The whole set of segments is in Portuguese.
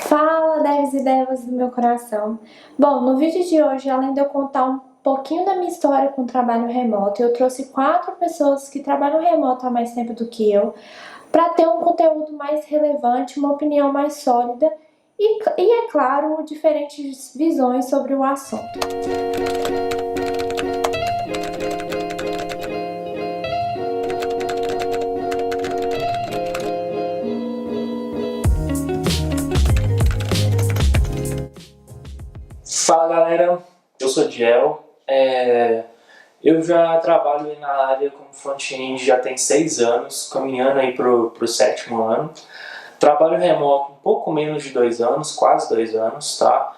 Fala, devs e devas do meu coração. Bom, no vídeo de hoje, além de eu contar um pouquinho da minha história com o trabalho remoto, eu trouxe 4 pessoas que trabalham remoto há mais tempo do que eu, para ter um conteúdo mais relevante, uma opinião mais sólida e é claro, diferentes visões sobre o assunto. Fala galera, eu sou Diel, eu já trabalho aí na área como front-end já tem 6 anos, caminhando aí pro 7º ano. Trabalho remoto um pouco menos de 2 anos, quase 2 anos, tá?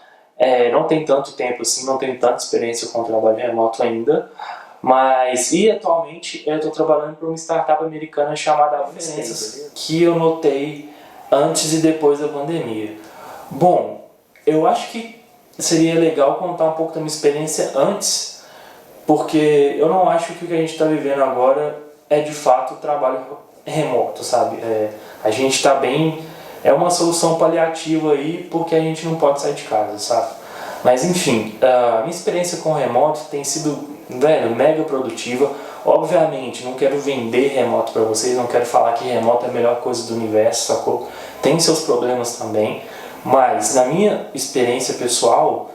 Não tem tanto tempo assim, não tenho tanta experiência com trabalho remoto ainda, mas atualmente eu estou trabalhando para uma startup americana chamada Avanças, que eu notei antes e depois da pandemia. Bom, eu acho que seria legal contar um pouco da minha experiência antes, porque eu não acho que o que a gente está vivendo agora é de fato trabalho remoto, sabe? A gente está bem... É uma solução paliativa aí, porque a gente não pode sair de casa, sabe? Mas enfim, a minha experiência com remoto tem sido, mega produtiva. Obviamente, não quero vender remoto para vocês, não quero falar que remoto é a melhor coisa do universo, sacou? Tem seus problemas também, mas na minha experiência pessoal,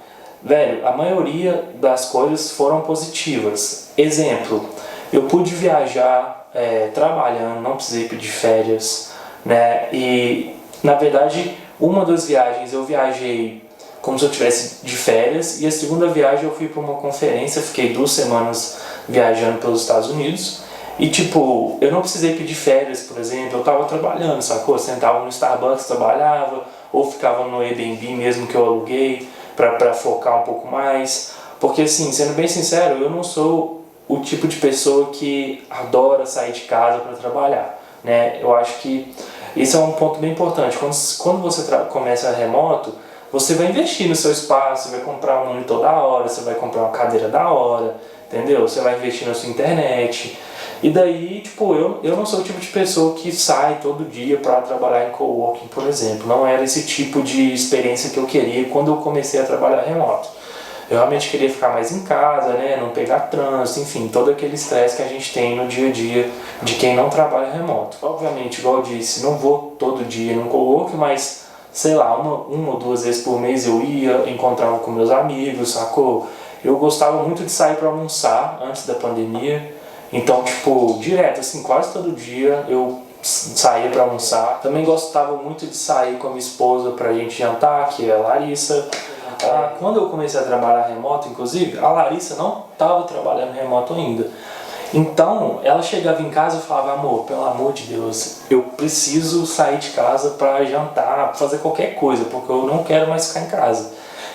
a maioria das coisas foram positivas. Exemplo, eu pude viajar trabalhando, não precisei pedir férias, né? E na verdade, uma das viagens eu viajei como se eu tivesse de férias, e a segunda viagem eu fui para uma conferência, fiquei 2 semanas viajando pelos Estados Unidos, e tipo, eu não precisei pedir férias, por exemplo, eu estava trabalhando, sacou? Eu sentava no Starbucks, trabalhava, ou ficava no Airbnb mesmo que eu aluguei, para focar um pouco mais, porque assim, sendo bem sincero, eu não sou o tipo de pessoa que adora sair de casa para trabalhar, né? Eu acho que isso é um ponto bem importante. Quando você começa remoto, você vai investir no seu espaço, você vai comprar um monitor da hora, você vai comprar uma cadeira da hora, entendeu? Você vai investir na sua internet. E daí, tipo, eu não sou o tipo de pessoa que sai todo dia para trabalhar em coworking, por exemplo. Não era esse tipo de experiência que eu queria quando eu comecei a trabalhar remoto. Eu realmente queria ficar mais em casa, né, não pegar trânsito, enfim, todo aquele estresse que a gente tem no dia a dia de quem não trabalha remoto. Obviamente, igual eu disse, não vou todo dia num coworking, mas, sei lá, uma ou 2 vezes por mês eu ia, encontrava com meus amigos, sacou? Eu gostava muito de sair para almoçar antes da pandemia, então, tipo, direto, assim, quase todo dia eu saía para almoçar. Também gostava muito de sair com a minha esposa pra gente jantar, que é a Larissa. Quando eu comecei a trabalhar remoto, inclusive, a Larissa não estava trabalhando remoto ainda. Então, ela chegava em casa e falava, amor, pelo amor de Deus, eu preciso sair de casa para jantar, pra fazer qualquer coisa, porque eu não quero mais ficar em casa.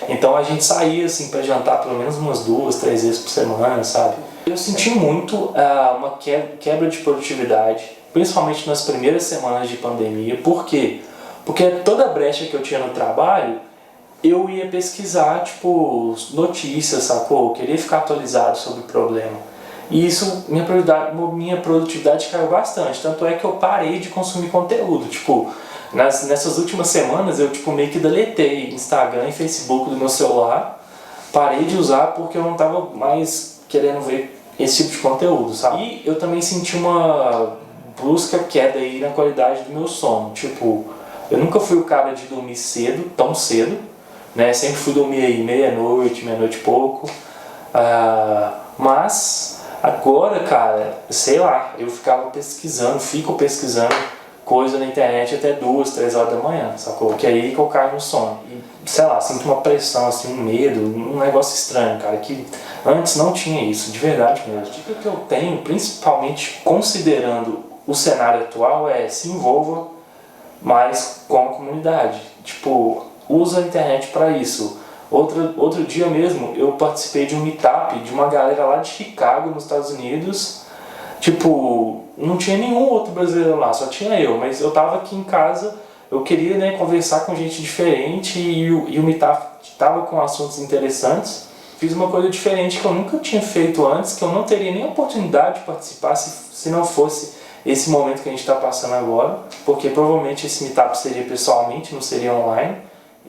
Então a gente saía assim para jantar pelo menos umas 2, 3 vezes por semana, sabe? Eu senti muito uma quebra de produtividade, principalmente nas primeiras semanas de pandemia. Por quê? Porque toda brecha que eu tinha no trabalho, eu ia pesquisar, tipo, notícias, sacou? Eu queria ficar atualizado sobre o problema. E isso, minha produtividade caiu bastante. Tanto é que eu parei de consumir conteúdo. Tipo, nessas últimas semanas eu tipo, meio que deletei Instagram e Facebook do meu celular. Parei de usar porque eu não estava mais querendo ver esse tipo de conteúdo, sabe? E eu também senti uma brusca queda aí na qualidade do meu sono. Tipo, eu nunca fui o cara de dormir cedo, tão cedo, né? Sempre fui dormir aí meia-noite e pouco. Mas agora, cara, sei lá, eu fico pesquisando coisa na internet até 2, 3 horas da manhã, sacou? Que é aí que eu caio no sono. E, sei lá, sinto uma pressão, assim, um medo, um negócio estranho, cara, que antes não tinha isso, de verdade mesmo. A dica que eu tenho, principalmente considerando o cenário atual, é se envolva mais com a comunidade. Tipo, usa a internet para isso. Outro dia mesmo eu participei de um meetup de uma galera lá de Chicago, nos Estados Unidos. Tipo, não tinha nenhum outro brasileiro lá, só tinha eu, mas eu tava aqui em casa, eu queria, né, conversar com gente diferente e o meetup tava com assuntos interessantes. Fiz uma coisa diferente que eu nunca tinha feito antes, que eu não teria nem oportunidade de participar se não fosse esse momento que a gente está passando agora, porque provavelmente esse meetup seria pessoalmente, não seria online.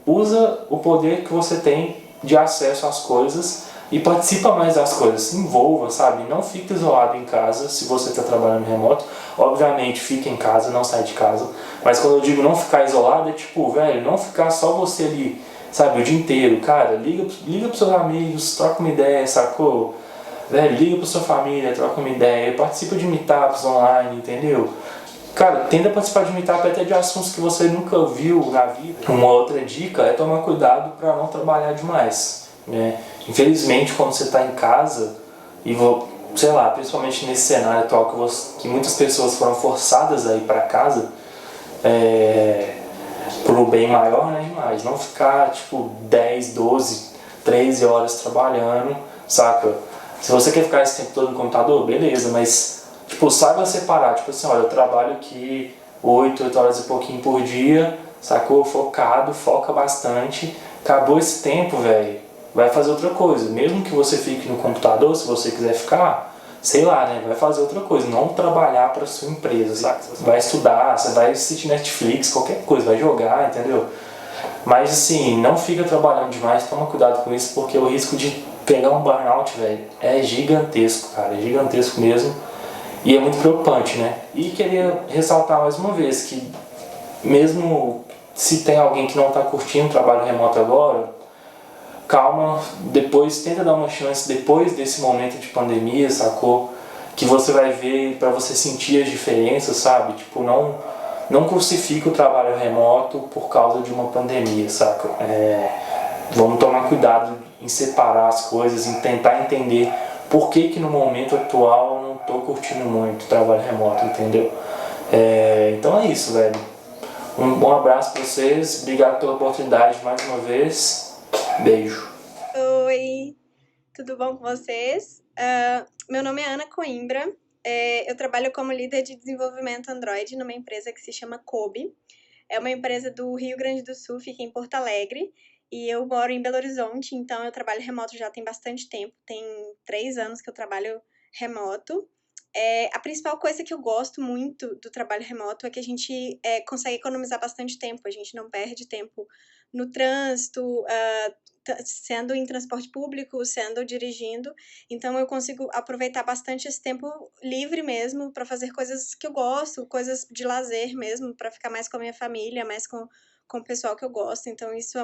Usa o poder que você tem de acesso às coisas e participa mais das coisas, se envolva, sabe? Não fique isolado em casa se você está trabalhando remoto. Obviamente, fica em casa, não sai de casa. Mas quando eu digo não ficar isolado, é tipo, velho, não ficar só você ali, sabe, o dia inteiro. Cara, liga pros seus amigos, troca uma ideia, sacou? Velho, liga pra sua família, troca uma ideia, participa de meetups online, entendeu? Cara, tenta participar de meetup até de assuntos que você nunca viu na vida. Uma outra dica é tomar cuidado para não trabalhar demais, né? Infelizmente, quando você está em casa e sei lá, principalmente nesse cenário atual que muitas pessoas foram forçadas a ir para casa, por um bem maior, né? Mas não ficar tipo 10, 12, 13 horas trabalhando, saca? Se você quer ficar esse tempo todo no computador, beleza, mas tipo, saiba separar, tipo assim, olha, eu trabalho aqui 8 horas e pouquinho por dia, sacou? Focado, foca bastante. Acabou esse tempo, velho, vai fazer outra coisa. Mesmo que você fique no computador, se você quiser ficar, sei lá, né? Vai fazer outra coisa, não trabalhar para sua empresa, sabe? Vai estudar, você vai assistir Netflix, qualquer coisa, vai jogar, entendeu? Mas assim, não fica trabalhando demais, toma cuidado com isso, porque o risco de pegar um burnout, velho, é gigantesco, cara, é gigantesco mesmo. E é muito preocupante, né? E queria ressaltar mais uma vez que mesmo se tem alguém que não está curtindo o trabalho remoto agora, calma, depois tenta dar uma chance depois desse momento de pandemia, sacou? Que você vai ver para você sentir as diferenças, sabe? Tipo, não crucifica o trabalho remoto por causa de uma pandemia, saca? Vamos tomar cuidado em separar as coisas, em tentar entender por que no momento atual eu não tô curtindo muito o trabalho remoto, entendeu? Então é isso, velho. Um bom abraço pra vocês, obrigado pela oportunidade mais uma vez. Beijo. Oi, tudo bom com vocês? Meu nome é Ana Coimbra, eu trabalho como líder de desenvolvimento Android numa empresa que se chama Kobe. É uma empresa do Rio Grande do Sul, fica em Porto Alegre, e eu moro em Belo Horizonte, então eu trabalho remoto já tem bastante tempo, tem 3 anos que eu trabalho remoto. A principal coisa que eu gosto muito do trabalho remoto é que a gente consegue economizar bastante tempo, a gente não perde tempo no trânsito, sendo em transporte público, sendo dirigindo, então eu consigo aproveitar bastante esse tempo livre mesmo para fazer coisas que eu gosto, coisas de lazer mesmo, para ficar mais com a minha família, mais com o pessoal que eu gosto, então isso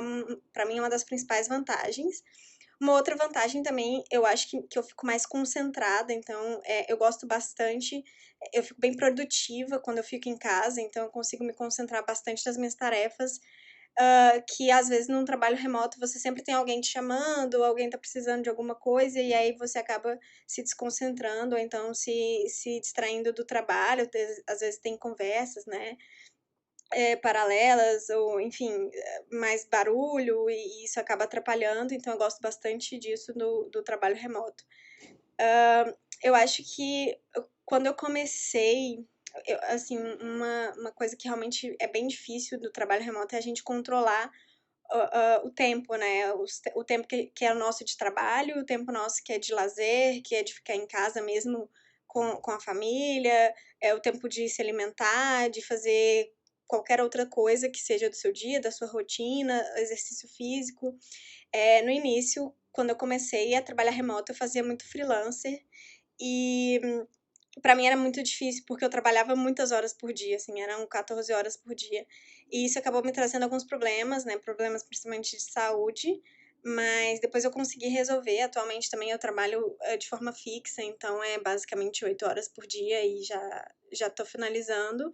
para mim é uma das principais vantagens. Uma outra vantagem também, eu acho que eu fico mais concentrada, então eu gosto bastante, eu fico bem produtiva quando eu fico em casa, então eu consigo me concentrar bastante nas minhas tarefas, que às vezes num trabalho remoto você sempre tem alguém te chamando, alguém tá precisando de alguma coisa, e aí você acaba se desconcentrando, ou então se distraindo do trabalho, às vezes tem conversas, né, paralelas, ou enfim, mais barulho, e isso acaba atrapalhando, então eu gosto bastante disso do trabalho remoto. Eu acho que quando eu comecei, assim, uma coisa que realmente é bem difícil do trabalho remoto é a gente controlar o tempo, né? O tempo que é o nosso de trabalho, o tempo nosso que é de lazer, que é de ficar em casa mesmo com a família, o tempo de se alimentar, de fazer qualquer outra coisa que seja do seu dia, da sua rotina, exercício físico. No início, quando eu comecei a trabalhar remoto, eu fazia muito freelancer e para mim era muito difícil, porque eu trabalhava muitas horas por dia, assim, eram 14 horas por dia. E isso acabou me trazendo alguns problemas, né? Problemas principalmente de saúde, mas depois eu consegui resolver. Atualmente também eu trabalho de forma fixa, então é basicamente 8 horas por dia e já tô finalizando.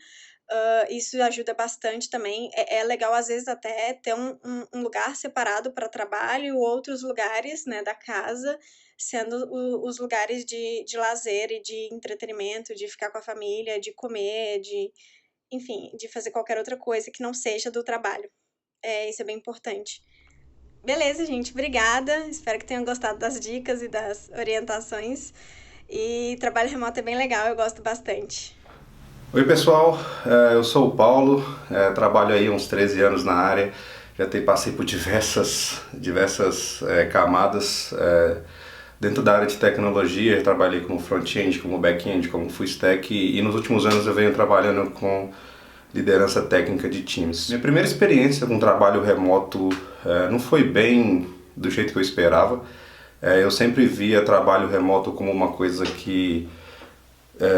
Isso ajuda bastante também. É legal, às vezes, até ter um lugar separado para trabalho, outros lugares, né, da casa, sendo os lugares de lazer e de entretenimento, de ficar com a família, de comer, enfim, de fazer qualquer outra coisa que não seja do trabalho. Isso é bem importante. Beleza, gente, obrigada. Espero que tenham gostado das dicas e das orientações. E trabalho remoto é bem legal, eu gosto bastante. Oi pessoal, eu sou o Paulo, trabalho aí uns 13 anos na área, passei por diversas camadas dentro da área de tecnologia. Eu trabalhei como front-end, como back-end, como full stack, e nos últimos anos eu venho trabalhando com liderança técnica de times. Minha primeira experiência com trabalho remoto não foi bem do jeito que eu esperava. Eu sempre via trabalho remoto como uma coisa que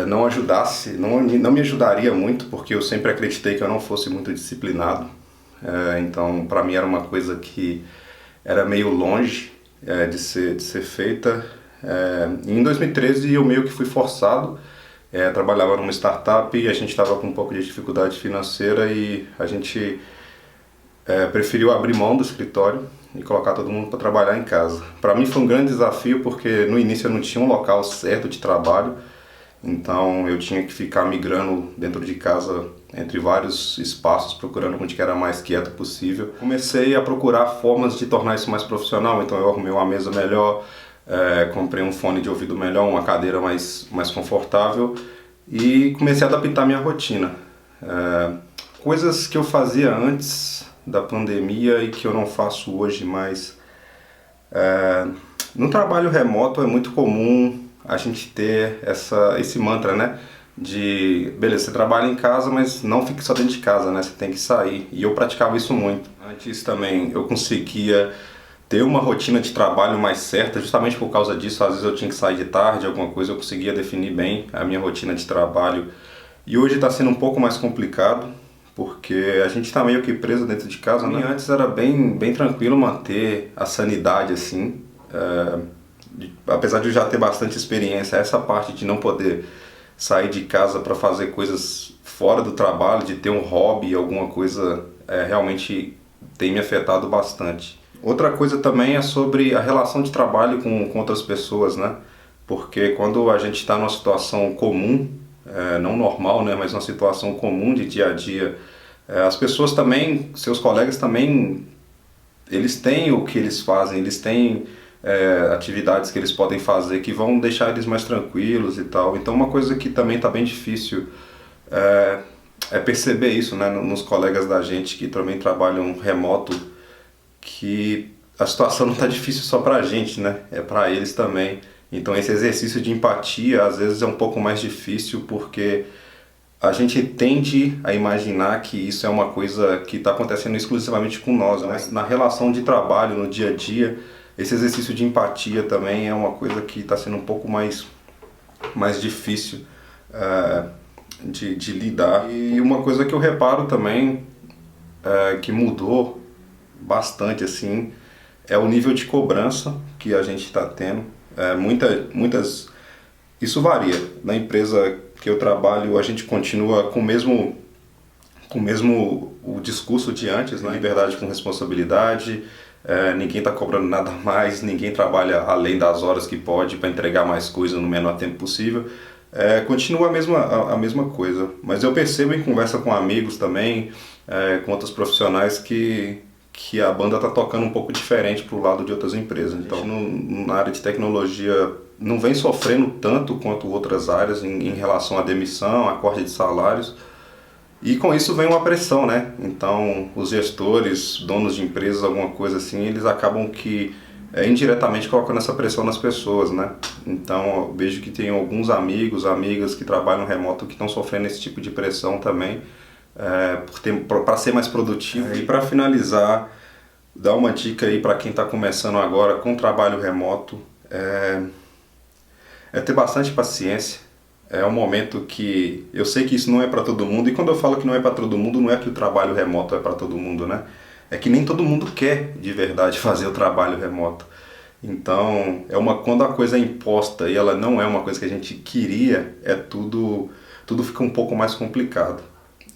não ajudasse, não me ajudaria muito, porque eu sempre acreditei que eu não fosse muito disciplinado. Então, para mim era uma coisa que era meio longe de ser feita. Em 2013 eu meio que fui forçado. Trabalhava numa startup e a gente estava com um pouco de dificuldade financeira e a gente preferiu abrir mão do escritório e colocar todo mundo para trabalhar em casa. Para mim foi um grande desafio porque no início eu não tinha um local certo de trabalho, então eu tinha que ficar migrando dentro de casa entre vários espaços, procurando onde que era mais quieto possível. Comecei a procurar formas de tornar isso mais profissional, então eu arrumei uma mesa melhor, comprei um fone de ouvido melhor, uma cadeira mais confortável e comecei a adaptar minha rotina. Coisas que eu fazia antes da pandemia e que eu não faço hoje mais. No trabalho remoto é muito comum a gente ter esse mantra, né? Beleza, você trabalha em casa, mas não fique só dentro de casa, né? Você tem que sair. E eu praticava isso muito. Antes também eu conseguia ter uma rotina de trabalho mais certa, justamente por causa disso. Às vezes eu tinha que sair de tarde, alguma coisa, eu conseguia definir bem a minha rotina de trabalho. E hoje está sendo um pouco mais complicado, porque a gente está meio que preso dentro de casa, né? Antes era bem tranquilo manter a sanidade assim. Apesar de eu já ter bastante experiência, essa parte de não poder sair de casa para fazer coisas fora do trabalho, de ter um hobby, alguma coisa, realmente tem me afetado bastante. Outra coisa também é sobre a relação de trabalho com outras pessoas, né? Porque quando a gente está numa situação comum, não normal, né, mas uma situação comum de dia a dia, as pessoas também, seus colegas também, eles têm o que eles fazem, eles têm atividades que eles podem fazer que vão deixar eles mais tranquilos e tal. Então uma coisa que também está bem difícil é perceber isso, né, nos colegas da gente que também trabalham remoto, que a situação não está difícil só para a gente, né, é para eles também. Então esse exercício de empatia às vezes é um pouco mais difícil porque a gente tende a imaginar que isso é uma coisa que está acontecendo exclusivamente com nós, né? Na relação de trabalho, no dia a dia, esse exercício de empatia também é uma coisa que está sendo um pouco mais difícil de lidar. E uma coisa que eu reparo também, que mudou bastante assim, é o nível de cobrança que a gente está tendo. Isso varia. Na empresa que eu trabalho, a gente continua com o mesmo discurso de antes, né? Liberdade com responsabilidade, ninguém está cobrando nada mais, ninguém trabalha além das horas que pode para entregar mais coisa no menor tempo possível. Continua a mesma coisa, mas eu percebo em conversa com amigos também, com outros profissionais que a banda está tocando um pouco diferente para o lado de outras empresas. Então, na área de tecnologia, não vem sofrendo tanto quanto outras áreas em relação à demissão, a corte de salários. E com isso vem uma pressão, né? Então, os gestores, donos de empresas, alguma coisa assim, eles acabam que indiretamente colocando essa pressão nas pessoas, né? Então, eu vejo que tem alguns amigos, amigas que trabalham remoto que estão sofrendo esse tipo de pressão também, para ser mais produtivo. E para finalizar, dar uma dica aí para quem está começando agora com trabalho remoto, ter bastante paciência. É um momento que eu sei que isso não é para todo mundo, e quando eu falo que não é para todo mundo, não é que o trabalho remoto é para todo mundo, né? É que nem todo mundo quer de verdade fazer o trabalho remoto. Então, quando a coisa é imposta e ela não é uma coisa que a gente queria, tudo fica um pouco mais complicado.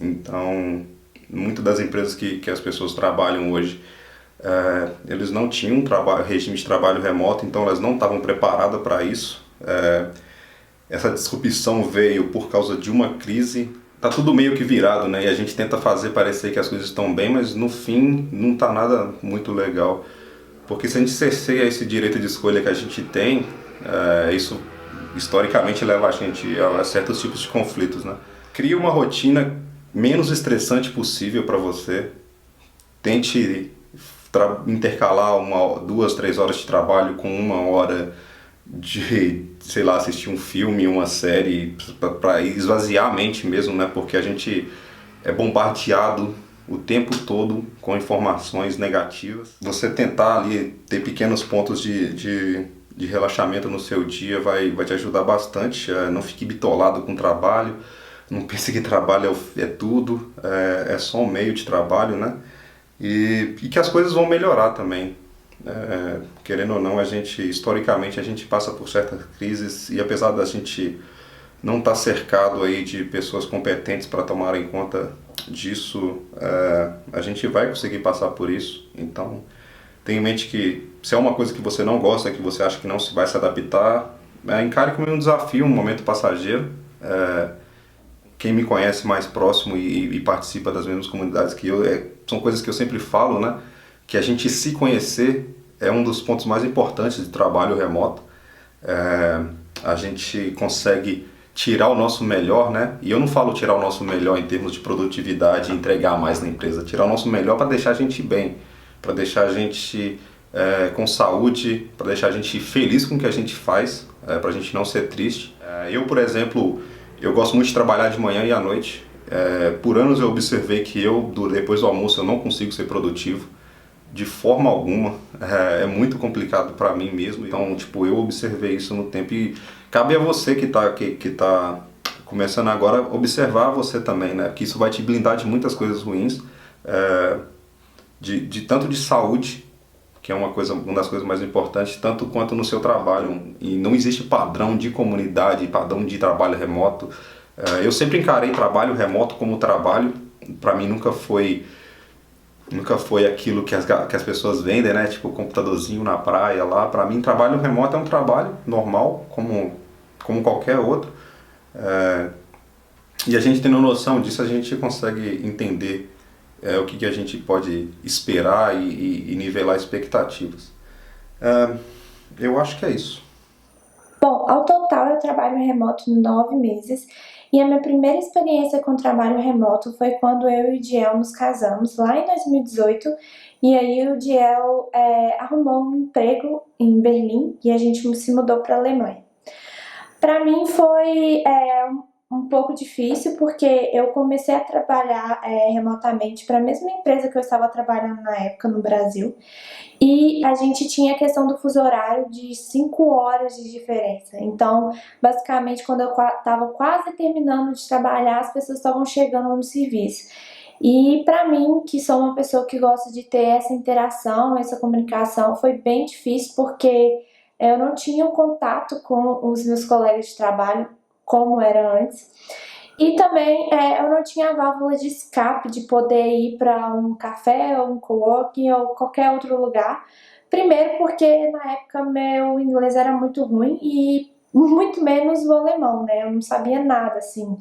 Então, muitas das empresas que as pessoas trabalham hoje, eles não tinham regime de trabalho remoto, então elas não estavam preparadas para isso. Essa disrupção veio por causa de uma crise. Tá tudo meio que virado, né? E a gente tenta fazer parecer que as coisas estão bem, mas no fim não tá nada muito legal. Porque se a gente cerceia esse direito de escolha que a gente tem, isso historicamente leva a gente a certos tipos de conflitos, né? Crie uma rotina menos estressante possível para você. Tente intercalar 2, 3 horas de trabalho com 1 hora de, sei lá, assistir um filme, uma série, para esvaziar a mente mesmo, né? Porque a gente é bombardeado o tempo todo com informações negativas. Você tentar ali ter pequenos pontos de relaxamento no seu dia vai te ajudar bastante. Não fique bitolado com o trabalho, não pense que trabalho é tudo, é só um meio de trabalho, né? E que as coisas vão melhorar também. Querendo ou não, historicamente a gente passa por certas crises e apesar da gente não estar cercado aí de pessoas competentes para tomarem conta disso, a gente vai conseguir passar por isso. Então, tenha em mente que se é uma coisa que você não gosta, que você acha que não se vai se adaptar, encare como um desafio, um momento passageiro. Quem me conhece mais próximo e participa das mesmas comunidades que eu, são coisas que eu sempre falo, né? Que a gente se conhecer é um dos pontos mais importantes de trabalho remoto. A gente consegue tirar o nosso melhor, né? E eu não falo tirar o nosso melhor em termos de produtividade e entregar mais na empresa. Tirar o nosso melhor para deixar a gente bem, para deixar a gente com saúde, para deixar a gente feliz com o que a gente faz, para a gente não ser triste. Eu, por exemplo, eu gosto muito de trabalhar de manhã e à noite. Por anos eu observei que depois do almoço, eu não consigo ser produtivo de forma alguma. É muito complicado para mim mesmo. Então, eu observei isso no tempo e cabe a você que tá começando agora observar você também, né? Que isso vai te blindar de muitas coisas ruins, tanto de saúde, que é uma das coisas mais importantes, tanto quanto no seu trabalho. E não existe padrão de comunidade, padrão de trabalho remoto. Eu sempre encarei trabalho remoto como trabalho. Para mim nunca foi aquilo que as pessoas vendem, né? Tipo, computadorzinho na praia lá. Para mim, trabalho remoto é um trabalho normal, como qualquer outro. E a gente tendo noção disso, a gente consegue entender o que a gente pode esperar e nivelar expectativas. Eu acho que é isso. Bom, ao total eu trabalho remoto 9 meses e a minha primeira experiência com trabalho remoto foi quando eu e o Diel nos casamos, lá em 2018, e aí o Diel arrumou um emprego em Berlim e a gente se mudou para a Alemanha. Para mim foi um pouco difícil porque eu comecei a trabalhar remotamente para a mesma empresa que eu estava trabalhando na época no Brasil. E a gente tinha a questão do fuso horário de 5 horas de diferença. Então, basicamente, quando eu estava quase terminando de trabalhar, as pessoas estavam chegando no serviço. E para mim, que sou uma pessoa que gosta de ter essa interação, essa comunicação, foi bem difícil porque eu não tinha um contato com os meus colegas de trabalho como era antes. E também eu não tinha a válvula de escape de poder ir para um café ou um coworking ou qualquer outro lugar. Primeiro porque na época meu inglês era muito ruim e muito menos o alemão, né? Eu não sabia nada, assim.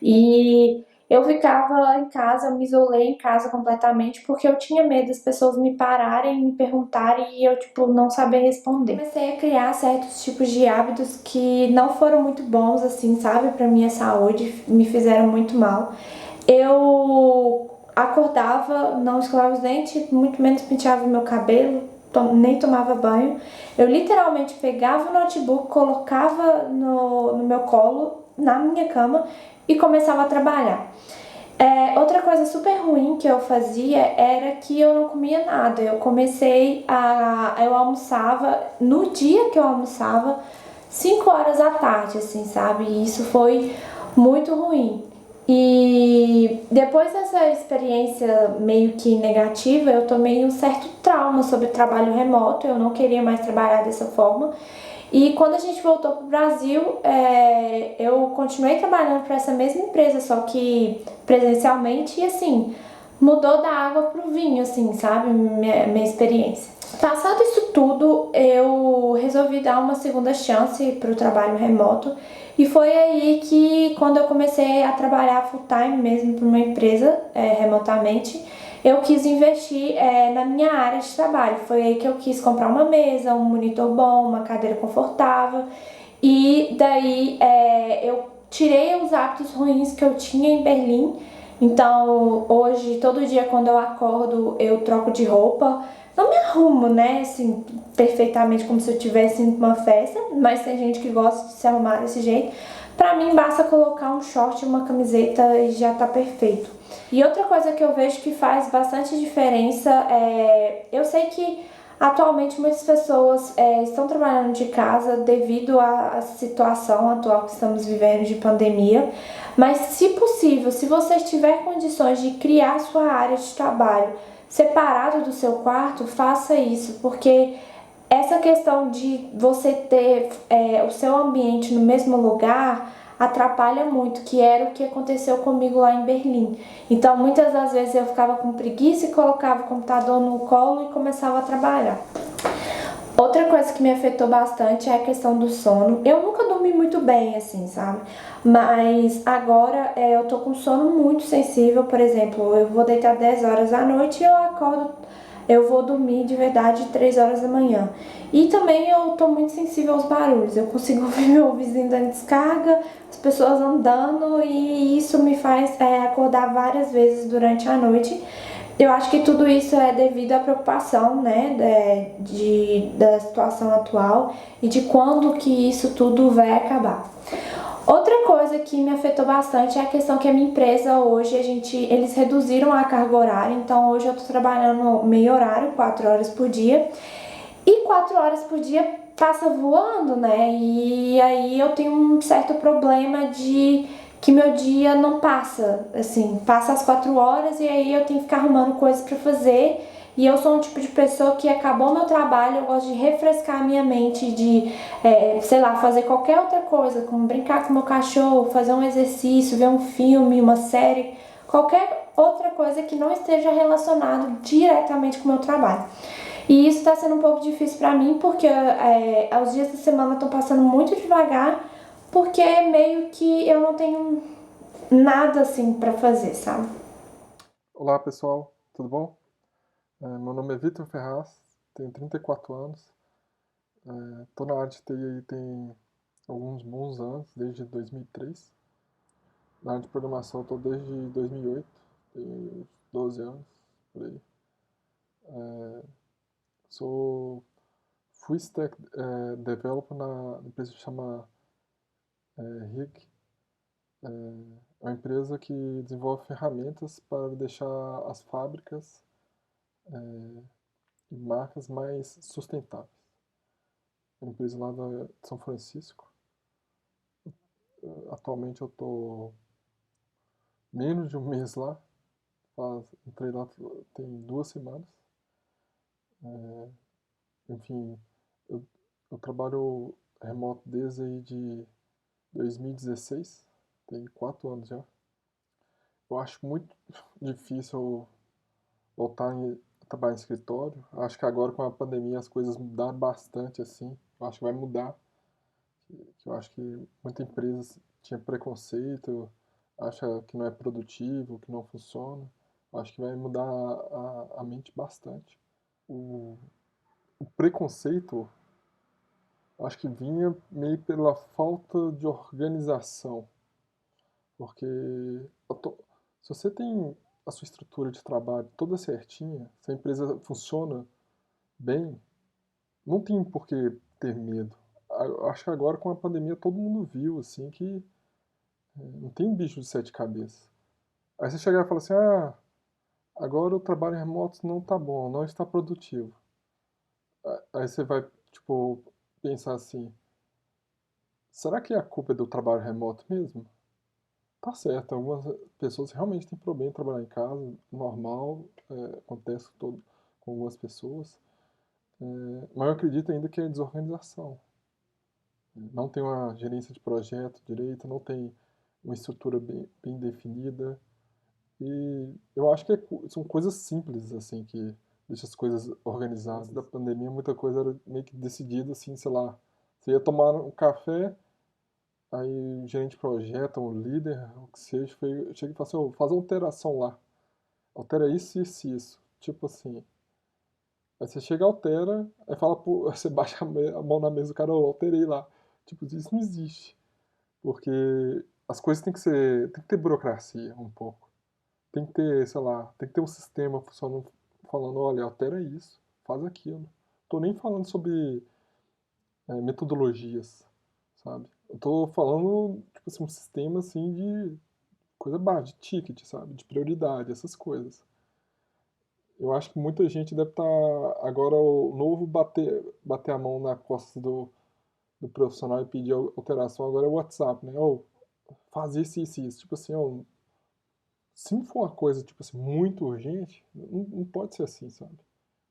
E eu ficava em casa, eu me isolei em casa completamente porque eu tinha medo das pessoas me pararem, me perguntarem e eu, não saber responder. Comecei a criar certos tipos de hábitos que não foram muito bons, assim, sabe, pra minha saúde, me fizeram muito mal. Eu acordava, não escovava os dentes, muito menos penteava o meu cabelo, nem tomava banho. Eu literalmente pegava o notebook, colocava no meu colo, na minha cama e começava a trabalhar. Outra coisa super ruim que eu fazia era que eu não comia nada. Eu almoçava, no dia que eu almoçava, 5 horas da tarde, assim, sabe? E isso foi muito ruim. E depois dessa experiência meio que negativa, eu tomei um certo trauma sobre o trabalho remoto. Eu não queria mais trabalhar dessa forma. E quando a gente voltou pro Brasil, eu continuei trabalhando para essa mesma empresa, só que presencialmente, e assim, mudou da água pro vinho, assim, sabe? Minha experiência. Passado isso tudo, eu resolvi dar uma segunda chance pro trabalho remoto. E foi aí que, quando eu comecei a trabalhar full time mesmo para uma empresa, remotamente, eu quis investir na minha área de trabalho. Foi aí que eu quis comprar uma mesa, um monitor bom, uma cadeira confortável. E daí eu tirei os hábitos ruins que eu tinha em Berlim. Então, hoje, todo dia quando eu acordo, eu troco de roupa. Não me arrumo, né, assim, perfeitamente como se eu estivesse indo pra uma festa, mas tem gente que gosta de se arrumar desse jeito. Pra mim, basta colocar um short e uma camiseta e já tá perfeito. E outra coisa que eu vejo que faz bastante diferença eu sei que atualmente muitas pessoas estão trabalhando de casa devido à situação atual que estamos vivendo de pandemia, mas se possível, se você tiver condições de criar sua área de trabalho separado do seu quarto, faça isso, porque essa questão de você ter o seu ambiente no mesmo lugar atrapalha muito, que era o que aconteceu comigo lá em Berlim. Então, muitas das vezes eu ficava com preguiça e colocava o computador no colo e começava a trabalhar. Outra coisa que me afetou bastante é a questão do sono. Eu nunca dormi muito bem, assim, sabe? Mas agora eu tô com sono muito sensível. Por exemplo, eu vou deitar 10 horas da noite e eu vou dormir de verdade 3 horas da manhã. E também eu tô muito sensível aos barulhos. Eu consigo ouvir meu vizinho dando descarga, as pessoas andando, e isso me faz acordar várias vezes durante a noite. Eu acho que tudo isso é devido à preocupação, né, da situação atual e de quando que isso tudo vai acabar. Outra coisa que me afetou bastante é a questão que a minha empresa hoje, eles reduziram a carga horária, então hoje eu tô trabalhando meio horário, 4 horas por dia, e 4 horas por dia passa voando, né? E aí eu tenho um certo problema de que meu dia não passa, assim, passa as 4 horas e aí eu tenho que ficar arrumando coisas pra fazer. E eu sou um tipo de pessoa que acabou meu trabalho, eu gosto de refrescar a minha mente, de, sei lá, fazer qualquer outra coisa, como brincar com meu cachorro, fazer um exercício, ver um filme, uma série, qualquer outra coisa que não esteja relacionado diretamente com o meu trabalho. E isso está sendo um pouco difícil para mim, porque os dias da semana estão passando muito devagar, porque meio que eu não tenho nada assim para fazer, sabe? Olá pessoal, tudo bom? Meu nome é Vitor Ferraz, tenho 34 anos, estou na área de TI aí tem alguns bons anos, desde 2003. Na área de programação estou desde 2008, tenho 12 anos, por aí. Sou Full Stack Developer na empresa que chama RIG. É uma empresa que desenvolve ferramentas para deixar as fábricas e marcas mais sustentáveis. É uma empresa lá de São Francisco. Atualmente eu estou menos de um mês lá. Entrei lá tem 2 semanas. Enfim, eu, eu trabalho remoto desde aí de 2016. Tem 4 anos já. Eu acho muito difícil voltar a trabalhar em escritório. Acho que agora com a pandemia as coisas mudaram bastante assim. Eu acho que vai mudar. Eu acho que muita empresa tinha preconceito, acha que não é produtivo, que não funciona. Eu acho que vai mudar a mente bastante. O, o preconceito, eu acho que vinha meio pela falta de organização. Porque se você tem a sua estrutura de trabalho toda certinha, se a empresa funciona bem, não tem por que ter medo. Eu acho que agora com a pandemia todo mundo viu assim que não tem um bicho de 7 cabeças. Aí você chegar e falar assim, agora o trabalho remoto não tá bom, não está produtivo. Aí você vai, tipo, pensar assim, será que a culpa é do trabalho remoto mesmo? Tá certo, algumas pessoas realmente têm problema em trabalhar em casa, normal, acontece com algumas pessoas. Mas eu acredito ainda que é desorganização. Não tem uma gerência de projeto direito, não tem uma estrutura bem definida. E eu acho que são coisas simples, assim, que deixam as coisas organizadas. Antes da pandemia, muita coisa era meio que decidida, assim, sei lá. Você ia tomar um café, aí o gerente de projeto, o líder, o que seja, chega e fala assim, faz uma alteração lá. Altera isso, isso e isso. Tipo assim. Aí você chega, altera, aí fala, você baixa a mão na mesa do cara, eu alterei lá. Tipo, isso não existe. Porque as coisas tem que ter burocracia um pouco. Tem que ter, sei lá, tem que ter um sistema funcionando, falando, olha, altera isso, faz aquilo. Tô nem falando sobre metodologias, sabe? Eu tô falando, tipo assim, um sistema assim de coisa básica, de ticket, sabe? De prioridade, essas coisas. Eu acho que muita gente deve estar agora o novo bater a mão na costa do profissional e pedir alteração agora é o WhatsApp, né? Ou faz isso, isso, isso. Tipo assim, ó, se for uma coisa, tipo assim, muito urgente, não pode ser assim, sabe?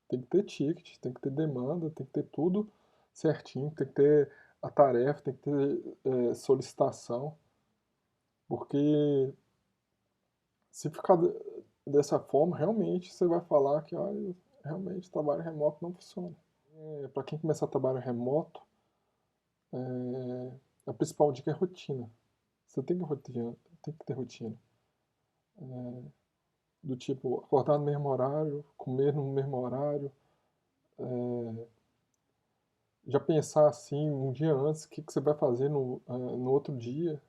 Tem que ter ticket, tem que ter demanda, tem que ter tudo certinho, tem que ter a tarefa, tem que ter solicitação, porque se ficar dessa forma, realmente você vai falar que, olha, realmente trabalho remoto não funciona. Para quem começar a trabalhar remoto, a principal dica é rotina. Você tem que ter rotina. Do tipo, acordar no mesmo horário, comer no mesmo horário, já pensar assim um dia antes o que você vai fazer no outro dia,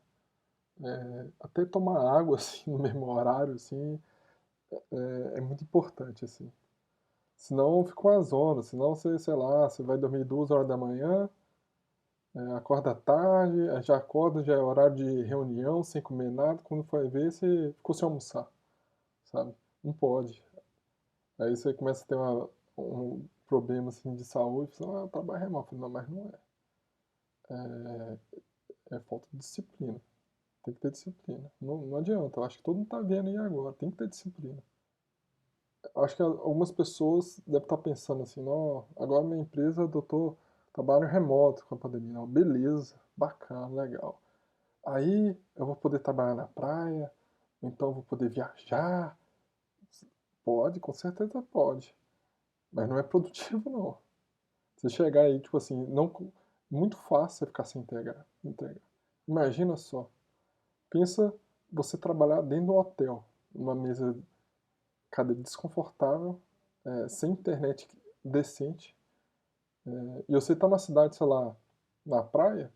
até tomar água assim no mesmo horário assim, é muito importante assim. Senão fica umas horas, senão você, sei lá, você vai dormir 2 horas da manhã, acorda tarde, aí já acorda, já é horário de reunião, sem comer nada, quando foi ver, você ficou sem almoçar, sabe? Não pode. Aí você começa a ter um problema assim de saúde, você fala, ah, trabalho remoto. Não, mas não é. É falta de disciplina. Tem que ter disciplina. Não adianta. Eu acho que todo mundo tá vendo aí agora. Tem que ter disciplina. Eu acho que algumas pessoas devem estar pensando assim, não, agora minha empresa adotou trabalho remoto com a pandemia. Não, beleza, bacana, legal. Aí eu vou poder trabalhar na praia, ou então eu vou poder viajar. Pode, com certeza pode. Mas não é produtivo, não. Você chegar aí, tipo assim, não, muito fácil você ficar sem entregar. Imagina só, pensa você trabalhar dentro do hotel, numa mesa, cadeira desconfortável, sem internet decente, e você tá na cidade, sei lá, na praia,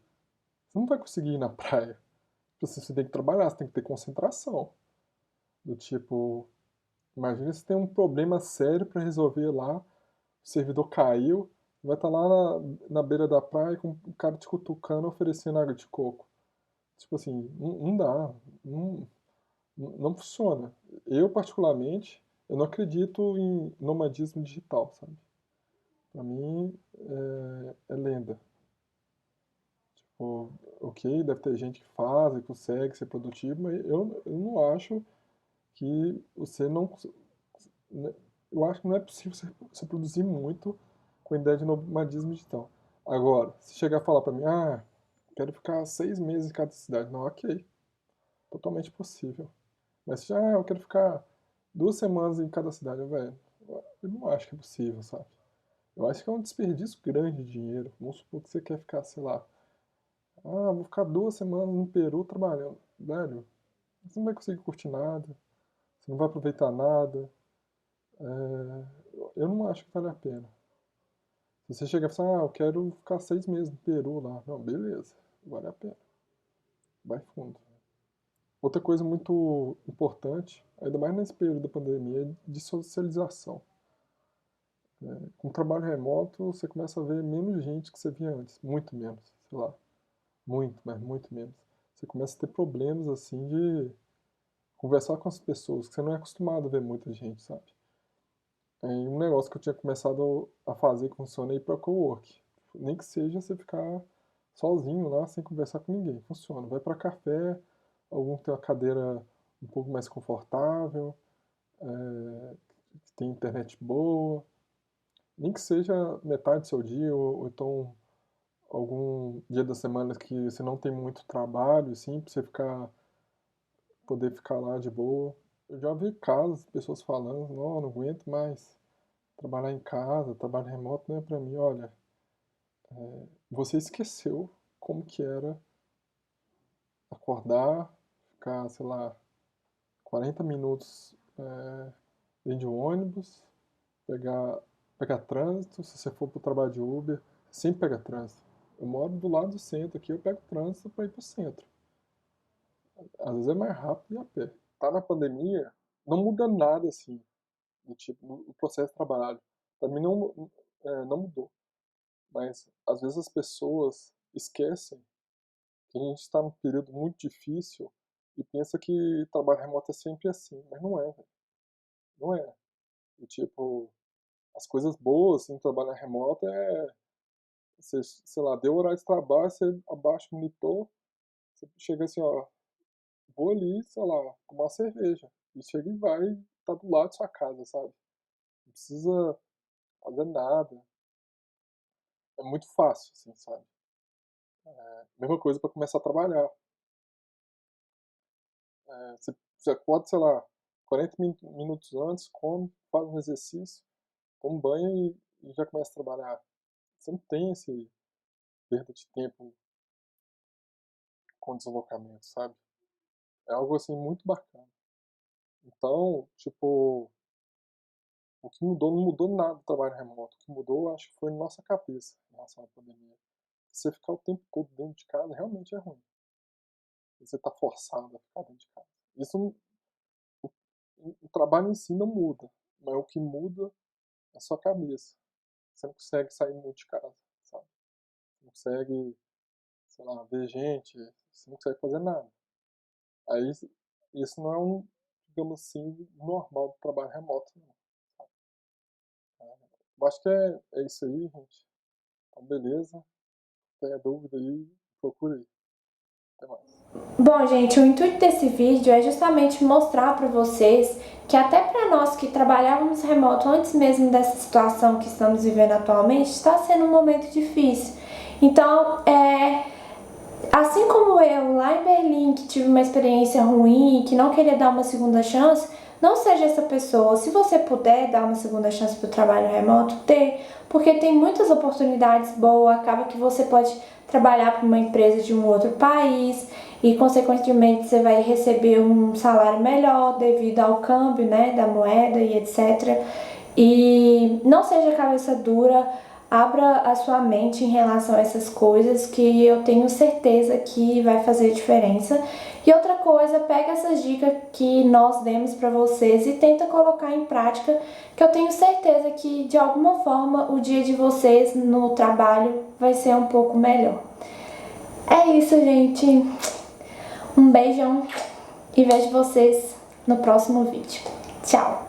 você não vai conseguir ir na praia. Você tem que trabalhar, você tem que ter concentração. Do tipo, imagina se tem um problema sério para resolver lá, o servidor caiu, vai estar lá na beira da praia com o cara te cutucando, oferecendo água de coco. Tipo assim, não dá, não, não funciona. Eu, particularmente, eu não acredito em nomadismo digital, sabe? Pra mim, é lenda. Tipo, ok, deve ter gente que faz e consegue ser produtivo, mas eu não acho que você não... né, eu acho que não é possível você produzir muito com a ideia de nomadismo digital. Agora, se chegar a falar pra mim, ah, quero ficar 6 meses em cada cidade. Não, ok, totalmente possível. Mas já, eu quero ficar 2 semanas em cada cidade, velho. Eu não acho que é possível, sabe? Eu acho que é um desperdício grande de dinheiro. Vamos supor que você quer ficar, sei lá, ah, vou ficar 2 semanas no Peru trabalhando. Velho, você não vai conseguir curtir nada, você não vai aproveitar nada. Eu não acho que vale a pena. Se você chegar e falar, ah, eu quero ficar 6 meses no Peru lá. Não, beleza, vale a pena. Vai fundo. Outra coisa muito importante, ainda mais nesse período da pandemia, é de socialização. Com o trabalho remoto, você começa a ver menos gente que você via antes. Muito menos, sei lá. Muito, mas muito menos. Você começa a ter problemas, assim, de conversar com as pessoas, que você não é acostumado a ver muita gente, sabe? É um negócio que eu tinha começado a fazer que funciona é ir pra cowork. Nem que seja você ficar sozinho lá, sem conversar com ninguém. Funciona. Vai pra café, algum tem uma cadeira um pouco mais confortável, que tem internet boa. Nem que seja metade do seu dia, ou então algum dia da semana que você não tem muito trabalho, assim, pra você poder ficar lá de boa. Eu já vi casos, pessoas falando, não aguento mais trabalhar em casa, trabalho remoto não é pra mim. Olha, você esqueceu como que era acordar, ficar, sei lá, 40 minutos dentro de um ônibus, pegar, pegar trânsito, se você for pro trabalho de Uber, sempre pega trânsito. Eu moro do lado do centro aqui, eu pego trânsito para ir pro centro. Às vezes é mais rápido ir a pé. Tá na pandemia, não muda nada assim, do tipo, o processo de trabalho. Para mim não mudou. Mas às vezes as pessoas esquecem que a gente está num período muito difícil e pensa que trabalho remoto é sempre assim, mas não é, velho. Não é. E, tipo, as coisas boas assim, trabalhar remoto você, sei lá, deu horário de trabalho, você abaixa o monitor, você chega assim, ó, vou ali, sei lá, tomar uma cerveja. E chega e vai, tá do lado da sua casa, sabe? Não precisa fazer nada. É muito fácil, assim, sabe? Mesma coisa para começar a trabalhar. Você acorda, sei lá, 40 minutos antes, come, faz um exercício, toma um banho e já começa a trabalhar. Você não tem esse perda de tempo com deslocamento, sabe? É algo assim muito bacana. Então, tipo, o que mudou não mudou nada do trabalho remoto. O que mudou, acho que foi nossa cabeça em relação à pandemia. Você ficar o tempo todo dentro de casa realmente é ruim. Você tá forçado a ficar dentro de casa. Isso o, o trabalho em si não muda, mas o que muda é a sua cabeça. Você não consegue sair muito de casa, sabe? Você não consegue, sei lá, ver gente, você não consegue fazer nada. Aí isso não é digamos assim, normal do trabalho remoto, não. Eu acho que é isso aí, gente. Então, beleza. Tenha dúvida aí, procure aí. Até mais. Bom, gente, o intuito desse vídeo é justamente mostrar para vocês que até para nós que trabalhávamos remoto antes mesmo dessa situação que estamos vivendo atualmente, está sendo um momento difícil. Então, assim como eu lá em Berlim, que tive uma experiência ruim, que não queria dar uma segunda chance, não seja essa pessoa. Se você puder dar uma segunda chance para o trabalho remoto, dê, porque tem muitas oportunidades boas, acaba que você pode trabalhar para uma empresa de um outro país e, consequentemente, você vai receber um salário melhor devido ao câmbio, né, da moeda e etc. E não seja cabeça dura, abra a sua mente em relação a essas coisas que eu tenho certeza que vai fazer diferença. E outra coisa, pega essas dicas que nós demos para vocês e tenta colocar em prática, que eu tenho certeza que de alguma forma o dia de vocês no trabalho vai ser um pouco melhor. É isso, gente. Um beijão e vejo vocês no próximo vídeo. Tchau!